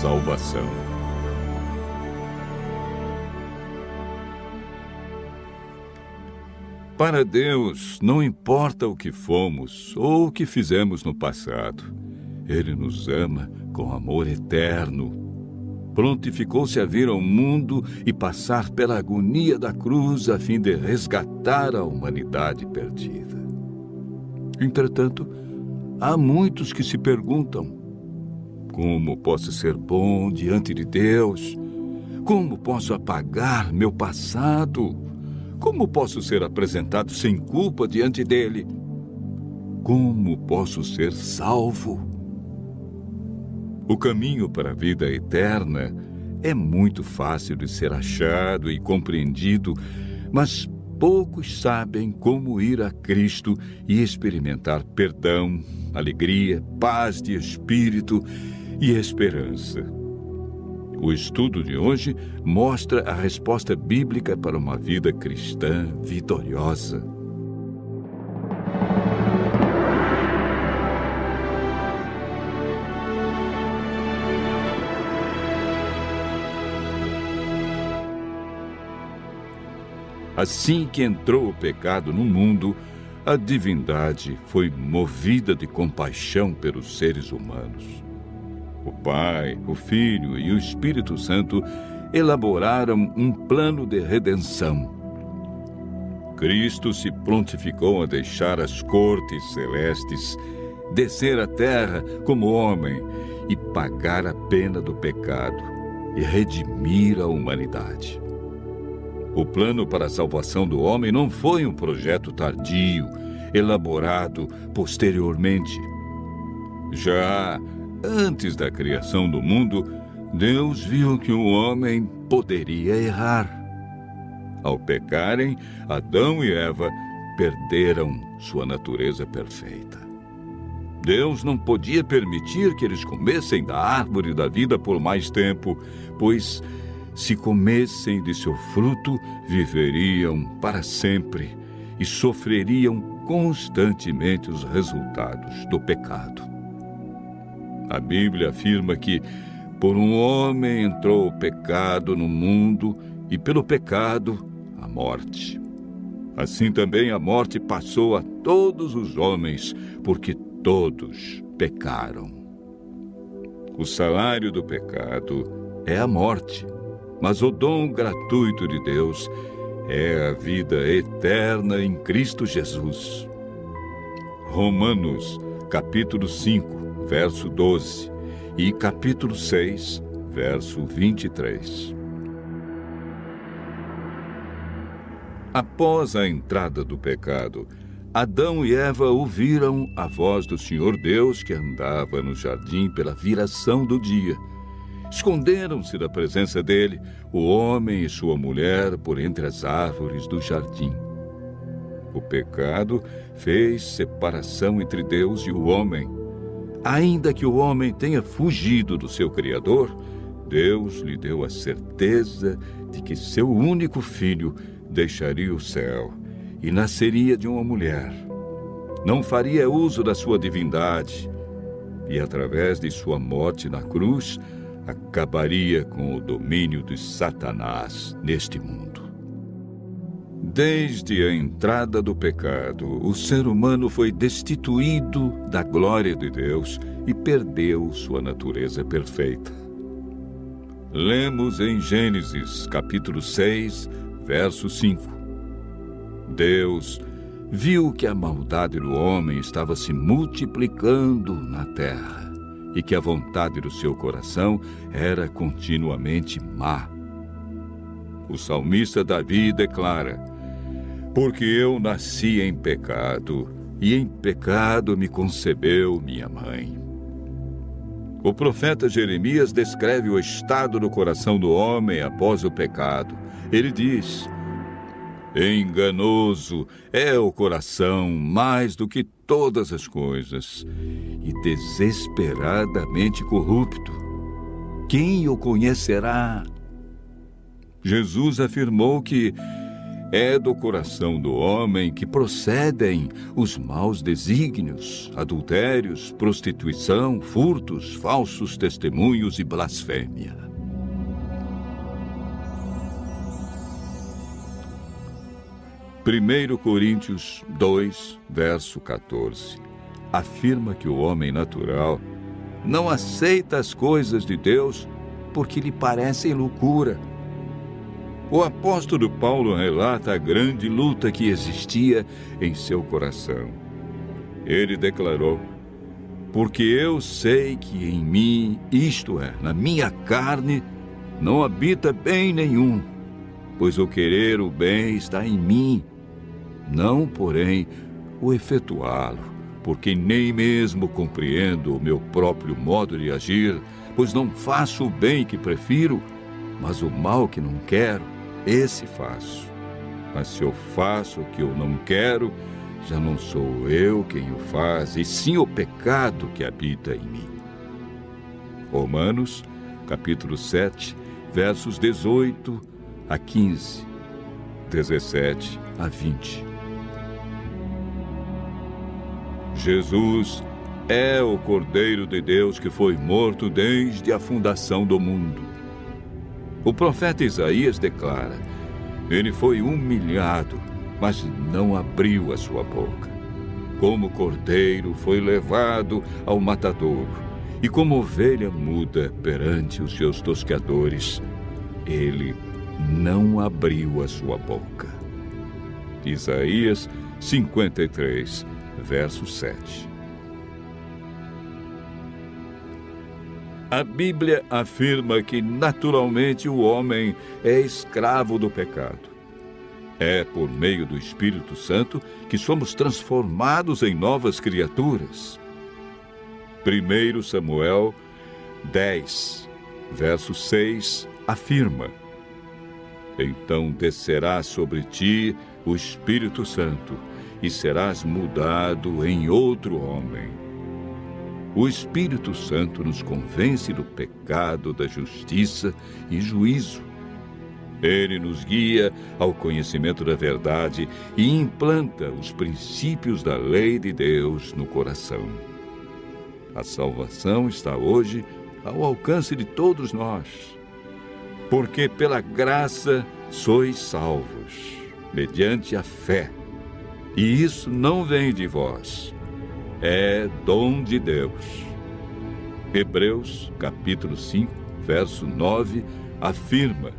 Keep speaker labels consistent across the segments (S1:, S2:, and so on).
S1: salvação. Para Deus, não importa o que fomos ou o que fizemos no passado. Ele nos ama com amor eterno. Prontificou-se a vir ao mundo e passar pela agonia da cruz a fim de resgatar a humanidade perdida. Entretanto, há muitos que se perguntam: como posso ser bom diante de Deus? Como posso apagar meu passado? Como posso ser apresentado sem culpa diante dele? Como posso ser salvo? O caminho para a vida eterna é muito fácil de ser achado e compreendido, mas poucos sabem como ir a Cristo e experimentar perdão, alegria, paz de espírito e esperança. O estudo de hoje mostra a resposta bíblica para uma vida cristã vitoriosa. Assim que entrou o pecado no mundo, a divindade foi movida de compaixão pelos seres humanos. O Pai, o Filho e o Espírito Santo elaboraram um plano de redenção. Cristo se prontificou a deixar as cortes celestes, descer à terra como homem e pagar a pena do pecado e redimir a humanidade. O plano para a salvação do homem não foi um projeto tardio, elaborado posteriormente. Já antes da criação do mundo, Deus viu que o homem poderia errar. Ao pecarem, Adão e Eva perderam sua natureza perfeita. Deus não podia permitir que eles comessem da árvore da vida por mais tempo, pois, se comessem de seu fruto, viveriam para sempre e sofreriam constantemente os resultados do pecado. A Bíblia afirma que por um homem entrou o pecado no mundo e pelo pecado a morte. Assim também a morte passou a todos os homens, porque todos pecaram. O salário do pecado é a morte, mas o dom gratuito de Deus é a vida eterna em Cristo Jesus. Romanos, capítulo 5. Verso 12 e capítulo 6, verso 23. Após a entrada do pecado, Adão e Eva ouviram a voz do Senhor Deus que andava no jardim pela viração do dia. Esconderam-se da presença dele, o homem e sua mulher, por entre as árvores do jardim. O pecado fez separação entre Deus e o homem. Ainda que o homem tenha fugido do seu Criador, Deus lhe deu a certeza de que seu único filho deixaria o céu e nasceria de uma mulher. Não faria uso da sua divindade e, através de sua morte na cruz, acabaria com o domínio de Satanás neste mundo. Desde a entrada do pecado, o ser humano foi destituído da glória de Deus e perdeu sua natureza perfeita. Lemos em Gênesis, capítulo 6, verso 5. Deus viu que a maldade do homem estava se multiplicando na terra e que a vontade do seu coração era continuamente má. O salmista Davi declara: porque eu nasci em pecado, e em pecado me concebeu minha mãe. O profeta Jeremias descreve o estado do coração do homem após o pecado. Ele diz: enganoso é o coração mais do que todas as coisas, e desesperadamente corrupto. Quem o conhecerá? Jesus afirmou que É do coração do homem que procedem os maus desígnios, adultérios, prostituição, furtos, falsos testemunhos e blasfêmia. Primeiro Coríntios 2, verso 14, afirma que o homem natural não aceita as coisas de Deus porque lhe parecem loucura. O apóstolo Paulo relata a grande luta que existia em seu coração. Ele declarou: porque eu sei que em mim, isto é, na minha carne, não habita bem nenhum, pois o querer o bem está em mim, não, porém, o efetuá-lo, porque nem mesmo compreendo o meu próprio modo de agir, pois não faço o bem que prefiro, mas o mal que não quero, esse faço. Mas se eu faço o que eu não quero, já não sou eu quem o faz, e sim o pecado que habita em mim. Romanos, capítulo 7, versos 18 a 15, 17 a 20. Jesus é o Cordeiro de Deus que foi morto desde a fundação do mundo. O profeta Isaías declara: ele foi humilhado, mas não abriu a sua boca. Como cordeiro foi levado ao matadouro, e como ovelha muda perante os seus tosqueadores, ele não abriu a sua boca. Isaías 53, verso 7. A Bíblia afirma que naturalmente o homem é escravo do pecado. É por meio do Espírito Santo que somos transformados em novas criaturas. 1 Samuel 10, verso 6, afirma: então descerá sobre ti o Espírito Santo, e serás mudado em outro homem. O Espírito Santo nos convence do pecado, da justiça e juízo. Ele nos guia ao conhecimento da verdade e implanta os princípios da lei de Deus no coração. A salvação está hoje ao alcance de todos nós, porque pela graça sois salvos, mediante a fé. E isso não vem de vós, é dom de Deus. Hebreus, capítulo 5, verso 9, afirma: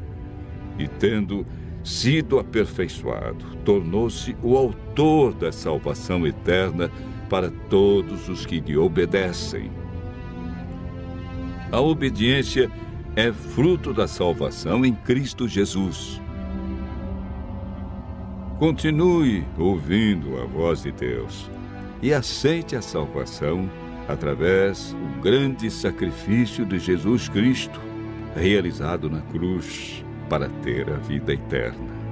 S1: e tendo sido aperfeiçoado, tornou-se o autor da salvação eterna para todos os que lhe obedecem. A obediência é fruto da salvação em Cristo Jesus. Continue ouvindo a voz de Deus e aceite a salvação através do grande sacrifício de Jesus Cristo, realizado na cruz para ter a vida eterna.